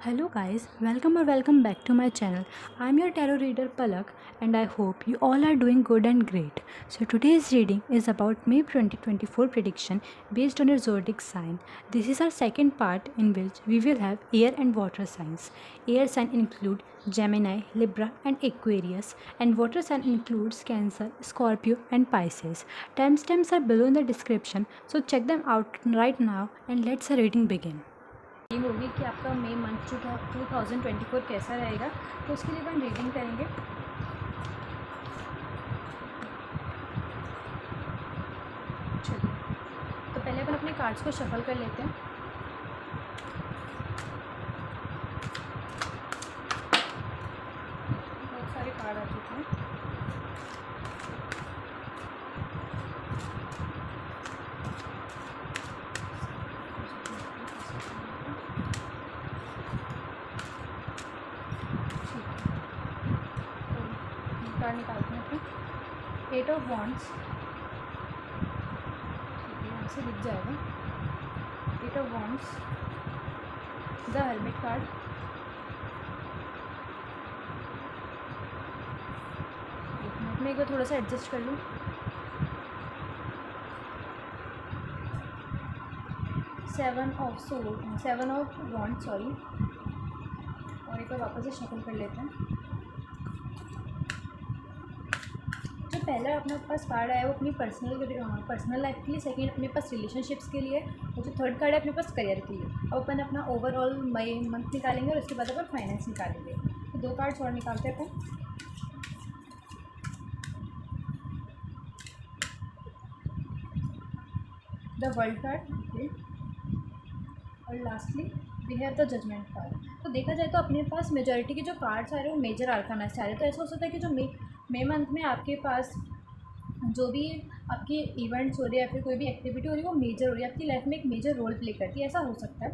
Hello guys, welcome back to my channel. I'm your tarot reader Palak and I hope you all are doing good and great. So today's reading is about May 2024 prediction based on your zodiac sign. This is our second part in which we will have air and water signs. Air sign include Gemini, Libra and Aquarius, and water sign includes Cancer, Scorpio and Pisces. Timestamps are below in the description, so check them out right now and let's the reading begin. होगी कि आपका मई month 2024 कैसा रहेगा, तो उसके लिए हम reading करेंगे। चलिए, तो पहले अपन अपने कार्ड्स को शफल कर लेते हैं। बहुत सारे कार्ड आ चुके हैं। कार्ड निकालते हैं अपने। एट ऑफ वॉन्ड्स, यहाँ से दिख जाएगा। Eight of wands, the hermit card, मैं एक बार थोड़ा सा एडजस्ट कर लूँ। सेवन ऑफ वॉन्ड सॉरी, और एक बार वापस से शफल कर लेते हैं। जो पहला अपने पास कार्ड आया वो अपनी पर्सनल लाइफ के लिए, सेकंड अपने पास रिलेशनशिप्स के लिए, और जो थर्ड कार्ड है अपने पास करियर के लिए। अब अपन अपना ओवरऑल मई मंथ निकालेंगे और उसके बाद अपन फाइनेंस निकालेंगे। तो दो कार्ड्स और निकालते हैं अपन। द वर्ल्ड कार्ड और lastly we have the judgement card. तो देखा जाए तो अपने पास मेजॉरिटी के जो कार्ड्स आ रहे हैं वो मेजर आर्काना से आ रहे हैं। तो ऐसा हो सकता है कि जो मई मंथ में आपके पास जो भी आपके इवेंट्स हो रहे हैं या फिर कोई भी एक्टिविटी हो रही है वो मेजर हो रही है, आपकी लाइफ में एक मेजर रोल प्ले करती है, ऐसा हो सकता है।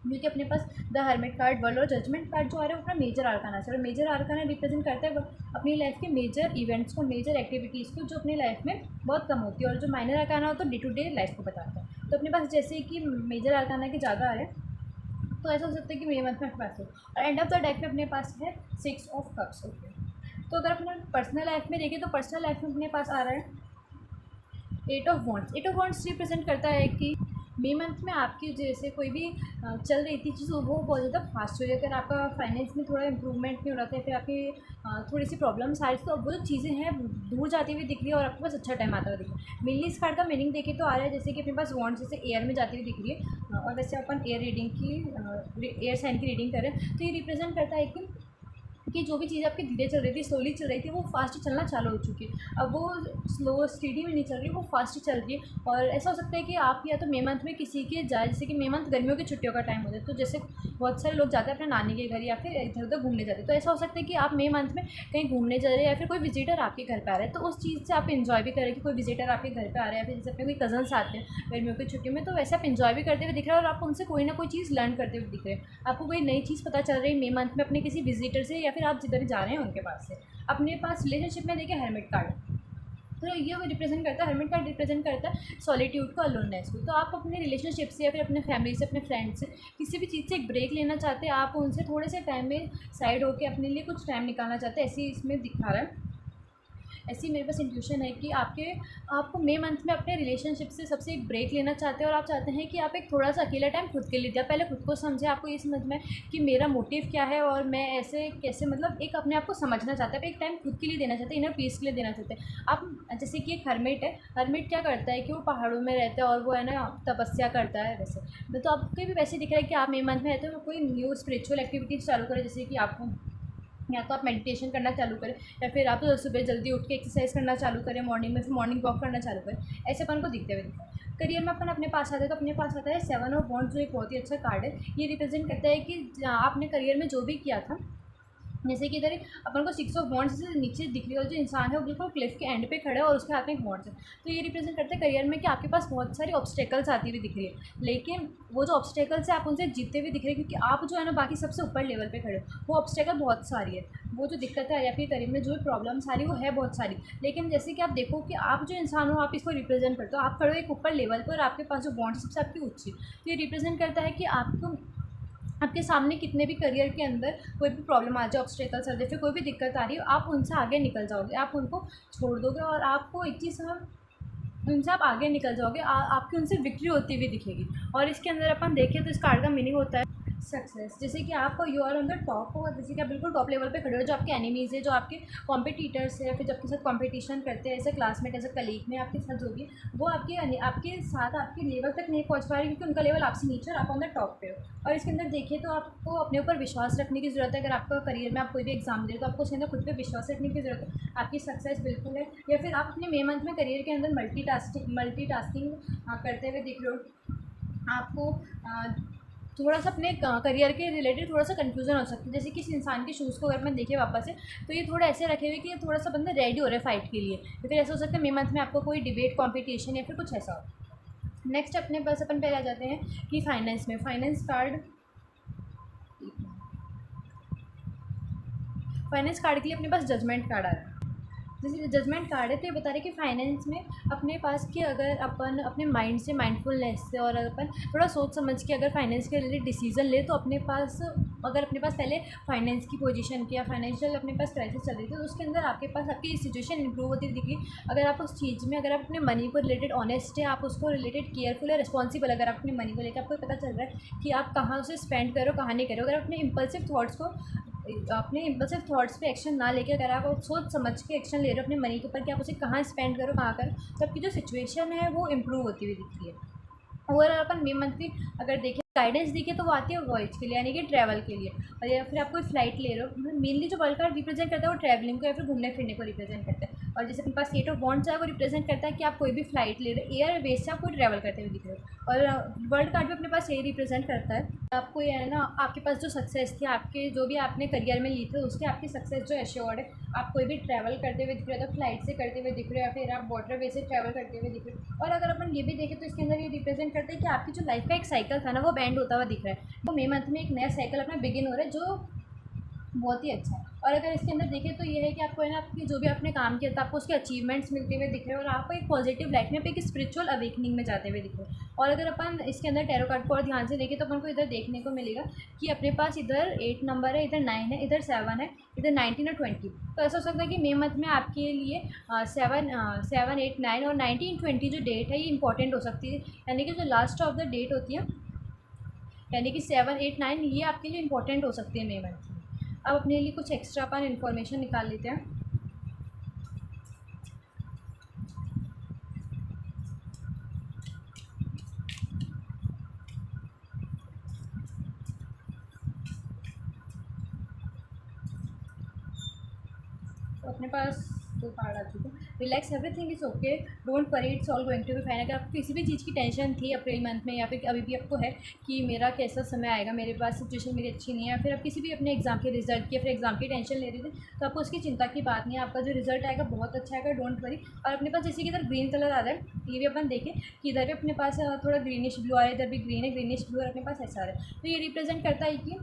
क्योंकि अपने पास द हर्मिट कार्ड, वर्ल्ड और जजमेंट कार्ड जो आ रहे हैं वो अपना मेजर आर्काना से, और मेजर आर्काना रिप्रेजेंट करता है अपनी लाइफ के मेजर इवेंट्स को, मेजर एक्टिविटीज़ को जो अपनी लाइफ में बहुत कम होती है, और जो माइनर आर्काना हो तो डे टू डे लाइफ को बताता है। तो अपने पास जैसे कि मेजर आर्काना के ज़्यादा आ रहे हैं, तो ऐसा हो सकता है कि मई मंथ में अपने पास हो। और एंड ऑफ द डेक में अपने पास है 6 ऑफ कप्स। ओके, तो अगर अपने पर्सनल लाइफ में देखें तो पर्सनल लाइफ में अपने पास आ रहा है 8 of wands. 8 of wands represent करता है कि मई मंथ में आपकी जैसे कोई भी चल रही थी चीज़ वो बहुत ज़्यादा फास्ट हो रही है। अगर आपका फाइनेंस में थोड़ा इंप्रूवमेंट नहीं हो रहा था, फिर आपकी थोड़ी सी प्रॉब्लम्स आ रही थी, तो अब वो जो चीज़ें हैं दूर जाती हुई दिख रही है और आपके पास अच्छा टाइम आता हुआ दिख रहा है। मेनली इस कार्ड का मीनिंग देखें तो आ रहा है जैसे कि अपने पास वॉन्ड्स जैसे एयर में जाती हुई दिख रही है, और वैसे अपन एयर रीडिंग की एयर साइन की रीडिंग करें तो ये रिप्रेजेंट करता है कि जो भी चीज़ आपकी धीरे चल रही थी, स्लोली चल रही थी, वो फास्ट चलना चालू हो चुकी है। अब वो स्लो स्पीडी में नहीं चल रही, वो फास्ट चल रही है। और ऐसा हो सकता है कि आप या तो मई मंथ में किसी के जाए, जैसे कि मई मंथ गर्मियों की छुट्टियों का टाइम होता है, तो जैसे बहुत सारे लोग जाते हैं अपने नानी के घर या फिर इधर उधर घूमने जाते हैं। तो ऐसा हो सकता है कि आप मई मंथ में कहीं घूमने जा रहे हैं या फिर कोई विजिटर आपके घर पर आ रहा है, तो उस चीज़ से आप इन्जॉय भी करें कि कोई विजिटर आपके घर पर आ रहा है, या फिर जैसे अपने कोई कजन्स आते हैं गर्मियों की छुट्टी में, तो वैसे आप इन्जॉय भी करते हुए दिख रहे हैं और आप उनसे कोई ना कोई चीज़ लर्न करते हुए दिख रहे हैं। आपको कोई नई चीज़ पता चल रही है मई मंथ में अपने किसी विजिटर से, या फिर आप जिधर जा रहे हैं उनके पास से। अपने पास रिलेशनशिप में देखिए हर्मिट कार्ड, तो ये वो रिप्रेजेंट करता है, हर्मिट कार्ड रिप्रेजेंट करता है सॉलिट्यूड को, अलोननेस को। तो आप अपने रिलेशनशिप से या फिर अपने फैमिली से, अपने फ्रेंड्स से, किसी भी चीज़ से एक ब्रेक लेना चाहते हैं, आप उनसे थोड़े से टाइम में साइड होकर अपने लिए कुछ टाइम निकालना चाहते हैं, ऐसे ही इसमें दिखा रहा है। ऐसी मेरे पास इंट्यूशन है कि आपको मई मंथ में अपने रिलेशनशिप से सबसे एक ब्रेक लेना चाहते हैं, और आप चाहते हैं कि आप एक थोड़ा सा अकेला टाइम खुद के लिए दिया। पहले खुद को समझे, आपको ये समझ में कि मेरा मोटिव क्या है और मैं ऐसे कैसे, मतलब एक अपने आप को समझना चाहते हैं, एक टाइम खुद के लिए देना चाहते हैं, इनर पीस के लिए देना चाहते हैं। आप जैसे कि एक हर्मिट है, हर्मिट क्या करता है कि वो पहाड़ों में रहता है और वो है ना तपस्या करता है वैसे। तो आपको भी वैसे दिख रहा है कि आप मई मंथ में रहते हो, कोई न्यू स्पिरिचुअल एक्टिविटीज़ चालू करें, जैसे कि आपको या तो आप मेडिटेशन करना चालू करें, या फिर आप सुबह जल्दी उठ के एक्सरसाइज करना चालू करें मॉर्निंग में, फिर मॉर्निंग वॉक करना चालू करें। ऐसे अपन को दिखते हुए दिखता है। करियर में अपन अपने पास आते हैं तो अपने पास आता है 7 ऑफ वॉन्ड्स, जो एक बहुत ही अच्छा कार्ड है। ये रिप्रेजेंट करता है कि आपने करियर में जो भी किया था, जैसे कि इधर अपन को 6 ऑफ वॉन्ड्स से नीचे दिख रही है, और जो इंसान है वो बिल्कुल क्लिफ के एंड पे खड़ा है और उसके हाथ में एक वॉन्ड्स है। तो ये रिप्रेजेंट करते हैं करियर में कि आपके पास बहुत सारी ऑब्स्टेकल्स आती हुई दिख रही है, लेकिन वो जो ऑब्स्टेकल्स है आप उनसे जीतते हुए दिख रहे हैं, क्योंकि आप जो है ना बाकी सबसे ऊपर लेवल पे खड़े हो। वो ऑब्स्टेकल बहुत सारी है, वो जो दिक्कत है या फिर करियर में जो भी प्रॉब्लम्स आ रही है वो है बहुत सारी, लेकिन जैसे कि आप देखो कि आप जो इंसान हो आप इसको रिप्रेजेंट करते हो, आप खड़े हो एक ऊपर लेवल पर और आपके पास जो बॉन्ड सबसे आपकी ऊँची, तो ये रिप्रेजेंट करता है कि आपको आपके सामने कितने भी करियर के अंदर कोई भी प्रॉब्लम आ जाए, ऑब्स्टेकल्स आ जाए, फिर कोई भी दिक्कत आ रही हो, आप उनसे आगे निकल जाओगे, आप उनको छोड़ दोगे और आपको एक चीज़ उनसे आप आगे निकल जाओगे, आपकी उनसे विक्ट्री होती हुई दिखेगी। और इसके अंदर अपन देखें तो इस कार्ड का मीनिंग होता है सक्सेस। जैसे कि आप you are on the top हो, जैसे कि आप बिल्कुल टॉप लेवल पे खड़े हो। जो आपके एनिमीज़ है, जो आपके कॉम्पिटिटर्स है, फिर जो आपके साथ कॉम्पिटिशन करते हैं, ऐसे क्लासमेट, ऐसे कलीग में आपके साथ जो भी, वो आपके साथ आपके लेवल तक नहीं पहुंच पा रहे क्योंकि उनका लेवल आपसे नीचे और आप ऑन द टॉप पे हो। और इसके अंदर देखिए तो आपको अपने ऊपर विश्वास रखने की ज़रूरत है। अगर आपका करियर में आप कोई भी एग्जाम दे रहे हो तो आपको उसके अंदर खुद पर विश्वास रखने की ज़रूरत है, आपकी सक्सेस बिल्कुल है। या फिर आप अपने मे मंथ में करियर के अंदर मल्टीटास्किंग करते हुए दिख रहे हो। आपको थोड़ा सा अपने करियर के रिलेटेड थोड़ा सा कन्फ्यूजन हो सकता है। जैसे कि इस इंसान के शूज़ को अगर मैं देखे वापस से, तो ये थोड़ा ऐसे रखे हुए कि ये थोड़ा सा बंदा रेडी हो रहा है फाइट के लिए। या फिर ऐसा हो सकता है मे मंथ में आपको कोई डिबेट कॉम्पिटिशन या फिर कुछ ऐसा हो। नेक्स्ट अपने पास अपन पहले आ जाते हैं कि फाइनेंस में, फाइनेंस कार्ड के लिए अपने पास जजमेंट कार्ड आ रहा है। जैसे जजमेंट कार्ड है तो ये बता रहे कि फाइनेंस में अपने पास कि अगर अपन अपने माइंड से, माइंडफुलनेस से, और अपन थोड़ा सोच समझ के अगर फाइनेंस के रिलेटेड डिसीजन ले, तो अपने पास अगर अपने पास पहले फाइनेंस की पोजीशन की या फाइनेंशियल अपने पास क्राइसिस चल रही थी, तो उसके अंदर आपके पास आपकी सिचुएशन इंप्रूव होती दिख रही। अगर आप उस चीज़ में, अगर आप अपने मनी को रिलेटेड ऑनेस्ट है, आप उसको रिलेटेड केयरफुल है, रिस्पॉन्सिबल, अगर आप अपने मनी को लेकर आपको पता चल रहा है कि आप कहाँ उसे स्पेंड करो, कहाँ नहीं करो, अगर अपने इम्पल्सिव थॉट्स पे एक्शन ना लेके अगर आप सोच समझ के एक्शन ले रहे हो अपने मनी के ऊपर कि आप उसे कहाँ स्पेंड करो, कहाँ करो, तो आपकी जो सिचुएशन है वो इम्प्रूव होती हुई दिखती है। और अपन मे मंथ की अगर देखें गाइडेंस दिखे तो वो आती है वॉयज के लिए, यानी कि ट्रैवल के लिए। और या फिर आप कोई फ्लाइट ले रहे हो, मेनली जो वर्ल्ड कार्ड रिप्रेजेंट करता है वो ट्रैवलिंग को या फिर घूमने फिरने को रिप्रेजेंट करता है। और जैसे अपने पास 8 ऑफ वॉन्ड्स है, वो रिप्रेजेंट करता है कि आप कोई भी फ्लाइट ले रहे हो, एयर बेस से आप कोई ट्रैवल करते हुए दिख रहे हो। और वर्ल्ड कार्ड भी अपने पास यही रिप्रेजेंट करता है, आपको ये है ना, आपके पास जो सक्सेस थी, आपके जो भी आपने करियर में ली थी, उसके आपकी सक्सेस जो एश्योर्ड है। आप कोई भी ट्रैवल करते हुए दिख रहे हो, तो फ्लाइट से करते हुए दिख रहे हो या फिर आप वाटर वे से ट्रैवल करते हुए दिख रहे हो। और अगर अपन ये भी देखें तो इसके अंदर ये रिप्रेजेंट करता है कि आपकी जो लाइफ का एक साइकिल था ना, वो बैंड होता हुआ दिख रहा है। वो मे मंथ में एक नया साइकिल अपना बिगिन हो रहा है, जो बहुत ही अच्छा है। और अगर इसके अंदर देखें तो ये है कि आपको है ना, आपकी जो भी आपने काम किया था, आपको उसके अचीवमेंट्स मिलते हुए दिख रहे हैं और आपको एक पॉजिटिव लाइफ में, एक स्पिरिचुअल अवेकनिंग में जाते हुए दिख रहे हैं। और अगर अपन इसके अंदर टैरो कार्ड को और ध्यान से देखें तो अपन को इधर देखने को मिलेगा कि अपने पास इधर 8 नंबर है, इधर 9 है, इधर 7 है, इधर 19 और 20। तो ऐसा हो सकता है कि मे मंथ में आपके लिए 7, 8, 9 और 19, 20 जो डेट है ये इंपॉर्टेंट हो सकती है। यानी कि जो लास्ट ऑफ द डेट होती है, यानी कि 7, 8, 9 ये आपके लिए इंपॉर्टेंट हो सकती है मे मंथ में। अब अपने लिए कुछ एक्स्ट्रा अपन इन्फॉर्मेशन निकाल लेते हैं। तो अपने पास 2 कार्ड आ चुके हैं। Relax, everything is okay, don't worry, it's all going to be fine. अगर आपको किसी भी चीज़ की टेंशन थी अप्रैल मंथ में या फिर अभी भी आपको है कि मेरा कैसा समय आएगा, मेरे पास सिचुएशन मेरी अच्छी नहीं है, या फिर आप किसी भी अपने एग्जाम के रिजल्ट की या फिर एग्जाम की टेंशन ले रहे थे, तो आपको उसकी चिंता की बात नहीं है। आपका जो रिजल्ट आएगा बहुत अच्छा आएगा, डोंट वरी। और अपने पास जैसे कि इधर ग्रीन कलर आ रहा है, ये भी अपन देखें कि इधर भी अपने पास थोड़ा ग्रीनिश ब्लू आ रहा है, इधर भी ग्रीन है, ग्रीनिश ब्लू, और अपने पास ऐसा आ रहा है। तो ये रिप्रेजेंट करता है कि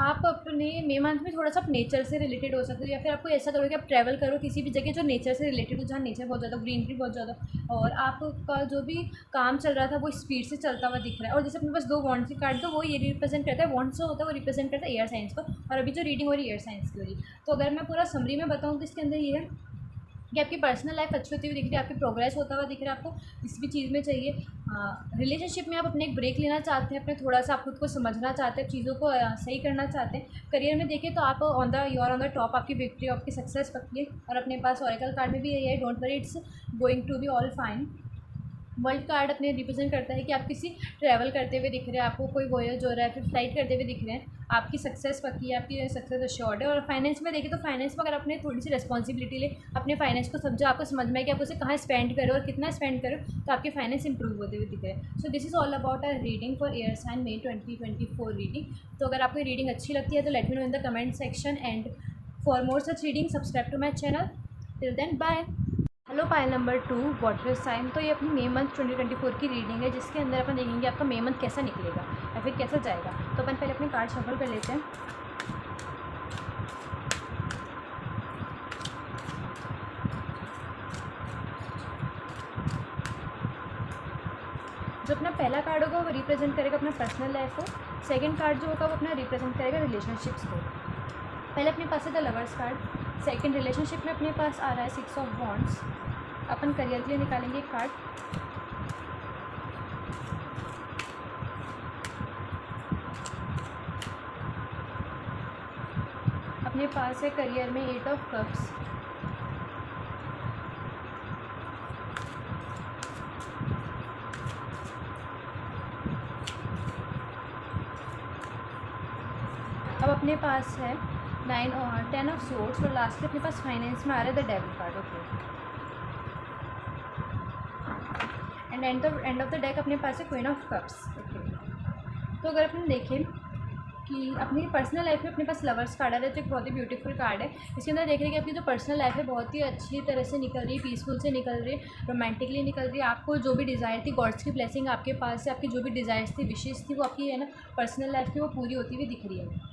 आप अपने मे मंथ में थोड़ा सा नेचर से रिलेटेड हो सकते हो, या फिर आपको ऐसा करो कि आप ट्रैवल करो किसी भी जगह जो नेचर से रिलेटेड हो, जहाँ नेचर बहुत ज़्यादा, ग्रीनरी बहुत ज़्यादा, और आपका जो भी काम चल रहा था वो स्पीड से चलता हुआ दिख रहा है। और जैसे अपने पास 2 वॉन्ड्स की कार्ड, तो वो ये रिप्रेजेंट करता है, वॉन्ड्स जो होता है वो रिप्रेजेंट करता है एयर साइंस को, और अभी जो रीडिंग हो रही है एयर साइंस की हो रही है। तो अगर मैं पूरा समरी में बताऊँ तो इसके अंदर ये है कि आपकी पर्सनल लाइफ अच्छी होती हुई दिख रही है, आपकी प्रोग्रेस होता हुआ दिख रहा है, आपको किसी भी चीज़ में चाहिए। रिलेशनशिप में आप अपने एक ब्रेक लेना चाहते हैं, अपने थोड़ा सा आप खुद को समझना चाहते हैं, चीज़ों को सही करना चाहते हैं। करियर में देखें तो आप you are on the top, आपकी विक्ट्री, आपकी सक्सेस पक्की है। और अपने पास ऑरेकल कार्ड में भी यही है, don't worry, it's going to be all fine. World card अपने रिप्रेजेंट करता है कि आप किसी ट्रैवल करते हुए दिख रहे हैं, आपको कोई वॉयज हो रहा है, फिर फ्लाइट करते हुए दिख रहे हैं, आपकी सक्सेस पक्की है, आपकी सक्सेस अश्योर्ड है। और फाइनेंस में देखें तो फाइनेंस में अगर आपने थोड़ी सी रिस्पॉन्सिबिलिटी ले, अपने फाइनेंस को समझो, आपको समझ में है कि आप उसे कहाँ स्पेंड करो और कितना स्पेंड करो, तो आपके फाइनेंस इंप्रूव होते हुए दिख रहे हैं। So this is all about our reading for air sign May 2024 reading. तो अगर आपको रीडिंग अच्छी लगती है तो let me know in the comment section, and for more such reading subscribe to my channel. Till then bye. Hello, pile number 2 water sign. तो ये अपनी मे मंथ 2024 की रीडिंग है, जिसके अंदर अपन देखेंगे आपका मे मंथ कैसा निकलेगा या फिर कैसा जाएगा। तो अपन पहले अपने कार्ड शफल कर लेते हैं। जो अपना पहला कार्ड होगा वो रिप्रेजेंट करेगा अपना पर्सनल लाइफ को, सेकंड कार्ड जो होगा वो अपना रिप्रेजेंट करेगा रिलेशनशिप्स को। पहले अपने पास है the lovers card. Second relationship में अपने पास आ रहा है 6 ऑफ वॉन्ड्स। अपन करियर के लिए निकालेंगे एक कार्ड। अपने पास है करियर में 8 ऑफ कप्स। अब अपने पास है 9 और 10 ऑफ सोर्ड्स और लास्ट अपने पास फाइनेंस में आ रहा है the devil card. Okay, and end of the deck अपने पास है क्वीन ऑफ कप्स। ओके, तो अगर अपन देखें कि अपनी पर्सनल लाइफ में अपने पास लवर्स कार्ड आ रहा है, जो एक बहुत ही ब्यूटीफुल कार्ड है। इसके अंदर देख रहे हैं कि आपकी जो पर्सनल लाइफ है बहुत ही अच्छी तरह से निकल रही है, पीसफुल से निकल रही है, रोमांटिकली निकल रही है। आपको जो भी डिज़ायर थी, गॉड्स की ब्लेसिंग आपके पास है, आपकी जो भी डिज़ायर्स थी, विशेज़ थी, वो आपकी है ना पर्सनल लाइफ की वो पूरी होती हुई दिख रही है।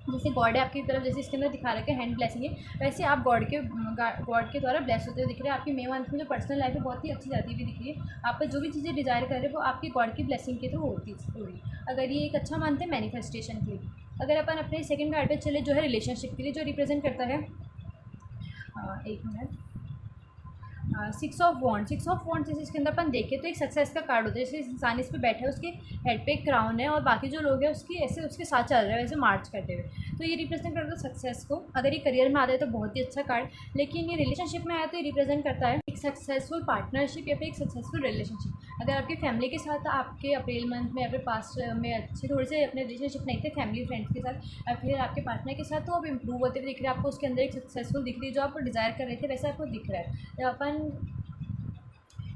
जैसे गॉड है आपकी तरफ, जैसे इसके अंदर दिखा रखा है हैंड ब्लेसिंग है, वैसे आप गॉड के द्वारा ब्लेस होते हुए दिख रहे हैं। आपकी मे मंथ में जो पर्सनल लाइफ है बहुत ही अच्छी जाती हुई दिख रही है। आप जो भी चीज़ें डिज़ायर कर रहे हैं वो आपकी गॉड की ब्लेसिंग के थ्रू होती है। अगर ये एक अच्छा मंथ है मैनिफेस्टेशन के लिए। अगर अपन अपने सेकंड कार्ड पे चले जो है रिलेशनशिप के लिए, जो रिप्रेजेंट करता है एक मिनट 6 ऑफ वॉन्ड। 6 ऑफ वॉन्ड जैसे इसके अंदर अपन देखें तो एक सक्सेस का कार्ड होता है। जैसे इंसान इस पे बैठा है, उसके हेड पे एक क्राउन है और बाकी जो लोग हैं उसकी ऐसे उसके साथ चल रहे हैं वैसे मार्च करते हुए, तो ये रिप्रेजेंट करता है सक्सेस को। अगर ये करियर में आता है तो बहुत ही अच्छा कार्ड, लेकिन ये रिलेशनशिप में आया तो ये रिप्रेजेंट करता है एक सक्सेसफुल पार्टनरशिप या फिर एक सक्सेसफुल रिलेशनशिप। अगर आपकी फैमिली के साथ आपके अप्रैल मंथ में या फिर पास्ट में अच्छे थोड़े से अपने रिलेशनशिप नहीं थे फैमिली फ्रेंड्स के साथ या फिर आपके पार्टनर के साथ, तो अब इंप्रूव होते हुए दिख रहे हैं आपको। उसके अंदर एक सक्सेसफुल दिख रही है, जो आप डिज़ायर कर रहे थे वैसे आपको दिख रहा है। जब अपन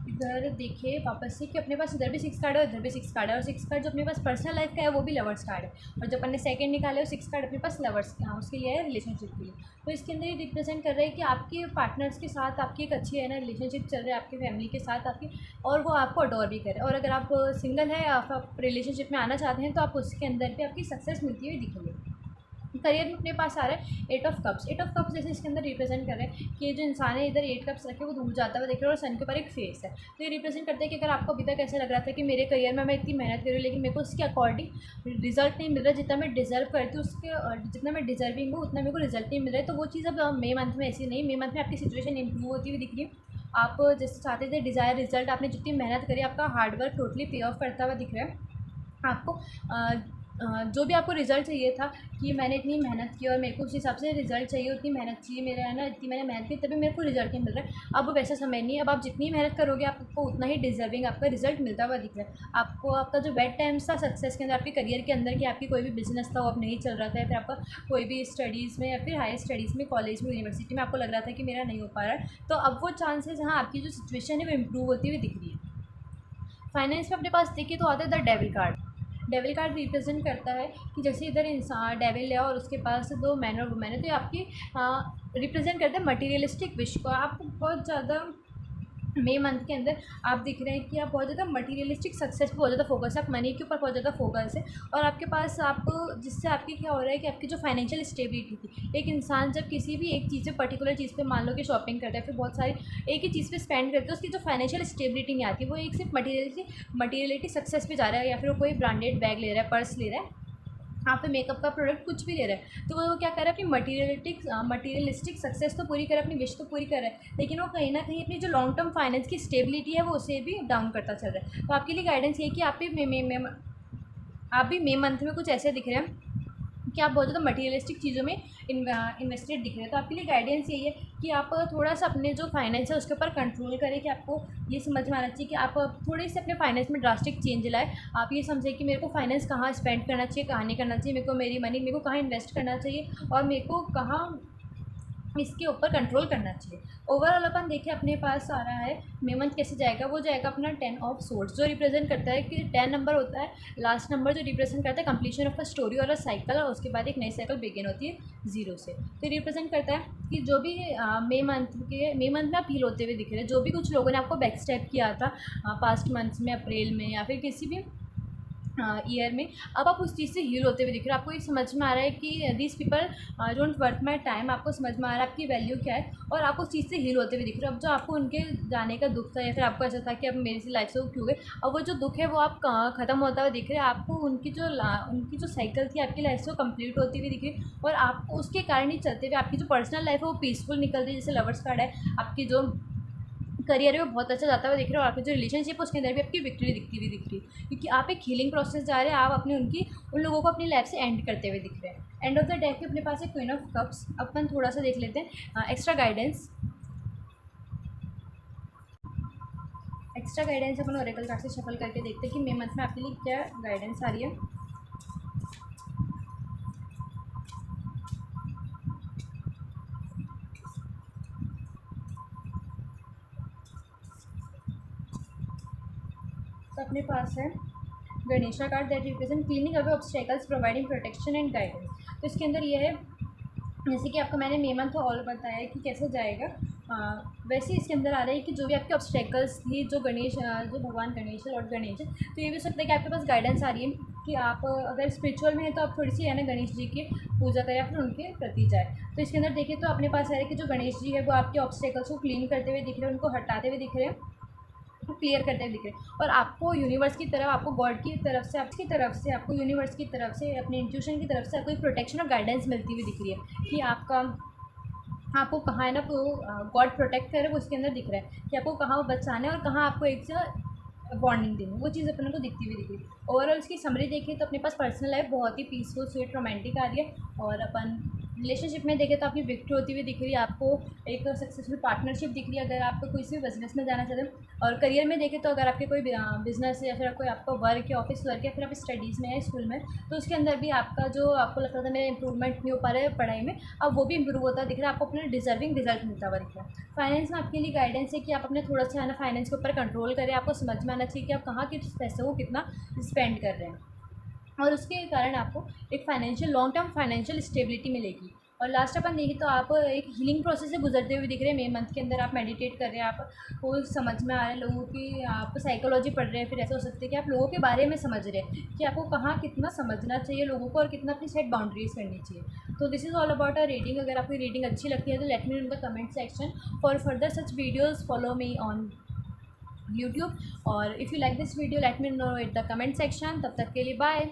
इधर देखिए वापस से कि अपने पास इधर भी 6 कार्ड है और इधर भी 6 कार्ड है, और 6 कार्ड जो अपने पास पर्सनल लाइफ का है वो भी लवर्स कार्ड है, और जब अपन ने सेकंड निकाले वो 6 कार्ड अपने पास लवर्स का उसके लिए है रिलेशनशिप के लिए। तो इसके अंदर ये रिप्रेजेंट कर रहा है कि आपके पार्टनर्स के साथ आपकी एक अच्छी है ना रिलेशनशिप चल रहा है, आपकी फैमिली के साथ आपकी, और वो आपको अडोर भी करे। और अगर आप सिंगल है या आप रिलेशनशिप में आना चाहते हैं तो आप उसके अंदर भी आपकी सक्सेस मिलती हुई दिखेगी। करियर में अपने पास आ रहा है 8 ऑफ कप्स। 8 ऑफ कप्स जैसे इसके अंदर रिप्रेजेंट कर रहे हैं कि जो इंसान है इधर 8 कप्स रखे वो दूर जाता हुआ देख रहा है और सन के ऊपर एक फेस है। तो ये रिप्रेजेंट करता है कि अगर आपको अभी तक ऐसा लग रहा था कि मेरे करियर में मैं इतनी मेहनत कर रही हूँ लेकिन मेरे को उसके अकॉर्डिंग रिजल्ट नहीं मिल रहा जितना मैं डिजर्व करती हूँ, उसके जितना मैं डिजर्विंग हूँ उतना मेरे को रिजल्ट नहीं मिल रहा है, तो वो चीज़ अब मे मंथ में ऐसी नहीं। मे मंथ में आपकी सिचुएशन इंप्रूव होती हुई दिख रही है। आप जैसे चाहते थे डिज़ायर रिजल्ट, आपने जितनी मेहनत करी आपका हार्डवर्क टोटली पे ऑफ करता हुआ दिख रहा है आपको। जो भी आपको रिज़ल्ट चाहिए था कि मैंने इतनी मेहनत की और मेरे को उस हिसाब से रिज़ल्ट चाहिए, उतनी मेहनत चाहिए मेरा है ना, इतनी मैंने मेहनत की तभी मेरे को रिज़ल्ट नहीं मिल रहा है। अब वैसा समय नहीं है, अब आप जितनी मेहनत करोगे आपको उतना ही डिजर्विंग आपका रिज़ल्ट मिलता हुआ दिख रहा है आपको। आपका जो बैड टाइम्स था सक्सेस के अंदर, आपके करियर के अंदर कि आपकी कोई भी बिजनेस था वो अब नहीं चल रहा था, या फिर आपका कोई भी स्टडीज़ में या फिर हायर स्टडीज़ में कॉलेज में यूनिवर्सिटी में आपको लग रहा था कि मेरा नहीं हो पा रहा है, तो अब वो चांसेस हाँ आपकी जो सिचुएशन है वो इम्प्रूव होती हुई दिख रही है। फाइनेंस में अपने पास देखिए तो आता है the devil card. Devil card represent करता है कि जैसे इधर इंसान डेविल है और उसके पास 2 मैन और वुमेन है, तो ये आपकी रिप्रेजेंट करता है मटेरियलिस्टिक विश को। आप बहुत ज़्यादा मे मंथ के अंदर आप दिख रहे हैं कि आप बहुत ज़्यादा मटेरियलिस्टिक सक्सेस पे बहुत ज़्यादा फोकस है, आप मनी के ऊपर बहुत ज़्यादा फोकस है, और आपके पास आप जिससे आपकी क्या हो रहा है कि आपकी जो फाइनेंशियल स्टेबिलिटी थी, एक इंसान जब किसी भी एक चीज़ पे पर्टिकुलर चीज़ पे मान लो कि शॉपिंग करता है फिर बहुत सारी एक ही चीज़ पे स्पेंड करते हैं, उसकी जो फाइनेंशियल स्टेबिलिटी नहीं आती, वो एक सिर्फ मटीरियलिटी सक्सेस पे जा रहा है, या फिर वो कोई ब्रांडेड बैग ले रहा है, पर्स ले रहा है, आप पे मेकअप का प्रोडक्ट कुछ भी ले रहा है, तो वो क्या कर रहा है अपनी मटीरियलिस्टिक सक्सेस तो पूरी कर रहा है, अपनी विश तो पूरी कर रहा है, लेकिन वो कहीं ना कहीं अपनी जो लॉन्ग टर्म फाइनेंस की स्टेबिलिटी है वो उसे भी डाउन करता चल रहा है। तो आपके लिए गाइडेंस ये है कि आप भी मे मंथ में कुछ ऐसे दिख रहे हैं कि आप बहुत ज़्यादा मटीरियलिस्टिक चीज़ों में इन्वेस्टेड दिख रहे हैं। तो आपके लिए गाइडेंस यही है कि आप थोड़ा सा अपने जो फाइनेंस है उसके ऊपर कंट्रोल करें, कि आपको ये समझ में आना चाहिए कि आप थोड़े से अपने फाइनेंस में ड्रास्टिक चेंज लाए। आप ये समझें कि मेरे को फाइनेंस कहाँ स्पेंड करना चाहिए, कहाँ नहीं करना चाहिए, मेरे को मेरी मनी मेरे को कहाँ इन्वेस्ट करना चाहिए और मेरे को कहाँ इसके ऊपर कंट्रोल करना चाहिए। ओवरऑल अपन देखें अपने पास आ रहा है मे मंथ कैसे जाएगा, वो जाएगा अपना 10 ऑफ सोर्ड्स, जो रिप्रेजेंट करता है कि 10 नंबर होता है लास्ट नंबर, जो रिप्रेजेंट करता है कंप्लीशन ऑफ अ स्टोरी और अ साइकिल, और उसके बाद एक नई साइकिल बिगिन होती है 0 से। तो रिप्रेजेंट करता है कि जो भी मे मंथ में आप फील होते हुए दिख रहे हैं, जो भी कुछ लोगों ने आपको बैक स्टेप किया था पास्ट मंथ्स में, अप्रैल में या फिर किसी भी ईयर में, अब आप उस चीज़ से हील होते हुए दिख रहे हो। आपको ये समझ में आ रहा है कि this people don't worth my time, आपको समझ में आ रहा है आपकी वैल्यू क्या है, और आप उस चीज़ से हील होते हुए दिख रहे हो। अब जो आपको उनके जाने का दुख था, या फिर आपको ऐसा था कि अब मेरी से लाइफ से वो क्यों गए, अब वो जो दुख है वो आप ख़त्म होता हुआ दिख रहे हैं। आपको उनकी जो साइकिल थी आपकी लाइफ से वो कंप्लीट होती हुई दिख रही है, और आपको उसके कारण ही चलते हुए आपकी जो पर्सनल लाइफ है वो पीसफुल निकल रही है। जैसे लवर्स कार्ड है, आपकी जो करियर में बहुत अच्छा जाता हुआ दिख रहा है, और आपकी जो रिलेशनशिप है उसके अंदर भी आपकी विक्ट्री दिखती हुई दिख रही है, क्योंकि आप एक हीलिंग प्रोसेस जा रहे हैं। आप अपने उन लोगों को अपनी लाइफ से एंड करते हुए दिख रहे हैं। एंड ऑफ द डेक के अपने पास एक क्वीन ऑफ कप्स। अपन थोड़ा सा देख लेते हैं एक्स्ट्रा गाइडेंस। अपन ओरेकल कार्ड से शफल करके देखते हैं कि मे मंथ में आपके लिए क्या गाइडेंस आ रही है। तो अपने पास है Ganesha card that represent cleaning away obstacles, providing protection and guidance. तो इसके अंदर ये है, जैसे कि आपको मैंने मे मंथ ऑल बताया कि कैसे जाएगा, वैसे ही इसके अंदर आ रहा है कि जो भी आपके ऑब्स्टेकल्स थी, जो भगवान गणेश है और गणेश है, तो ये भी हो सकता है कि आपके पास गाइडेंस आ रही है कि आप अगर स्पिरिचुअल में है तो आप थोड़ी सी है ना गणेश जी की पूजा करें या फिर उनके प्रति जाए। तो इसके अंदर देखिए तो अपने पास है कि जो गणेश जी है वो आपके ऑब्स्टेकल्स को क्लीन करते हुए दिख रहे हैं, उनको हटाते हुए दिख रहे हैं, क्लियर करते हुए दिख रहे हैं, और आपको यूनिवर्स की तरफ, आपको गॉड की तरफ से, आपकी तरफ से, आपको यूनिवर्स की तरफ से, अपने इंट्यूशन की तरफ से आपको एक प्रोटेक्शन और गाइडेंस मिलती हुई दिख रही है कि आपको कहाँ है ना वो गॉड प्रोटेक्ट करे, वो उसके अंदर दिख रहा है कि आपको कहाँ वो बचाना है और कहाँ आपको एक वार्निंग देनी, वो चीज़ अपने को दिखती हुई दिख रही है। ओवरऑल इसकी समरी देखिए तो अपने पास पर्सनल लाइफ बहुत ही पीसफुल, स्वीट, रोमांटिक आ रही है, और अपन रिलेशनशिप में देखें तो आपकी विक्ट्री होती हुई दिख रही है, आपको एक सक्सेसफुल पार्टनरशिप दिख रही है अगर आप कोई सी बिजनेस में जाना चाहते हैं। और करियर में देखें तो अगर आपके कोई बिजनेस है या फिर कोई आपका वर्क या ऑफिस वर्क है, फिर आप स्टडीज़ में है, स्कूल में, तो उसके अंदर भी आपका जो आपको लगता था मेरा इंप्रूवमेंट नहीं हो पा रहा है पढ़ाई में, अब वो भी इंप्रूव होता दिख रहा है, आपको अपना डिजर्विंग रिजल्ट मिलता हुआ दिख रहा है। फाइनेंस में आपके लिए गाइडेंस है कि आप अपने थोड़ा सा है ना फाइनेंस के ऊपर कंट्रोल करें, आपको समझ में आना चाहिए कि आप कहाँ किस पैसे को कितना स्पेंड कर रहे हैं, और उसके कारण आपको एक लॉन्ग टर्म फाइनेंशियल स्टेबिलिटी मिलेगी। और लास्ट अपन देखें तो आप एक हीलिंग प्रोसेस से गुजरते हुए दिख रहे हैं। मे मंथ के अंदर आप मेडिटेट कर रहे हैं, आपको समझ में आ रहा है लोगों की, आप साइकोलॉजी पढ़ रहे हैं, फिर ऐसा हो सकता है कि आप लोगों के बारे में समझ रहे हैं कि आपको कहाँ कितना समझना चाहिए लोगों को और कितना अपनी सेट बाउंड्रीज करनी चाहिए। तो this is all about a reading. अगर आपकी रीडिंग अच्छी लगती है तो let me know in the comment section. For further such videos follow me on YouTube, और if you like this video late me know in the comment section. तब तक के लिए बाय।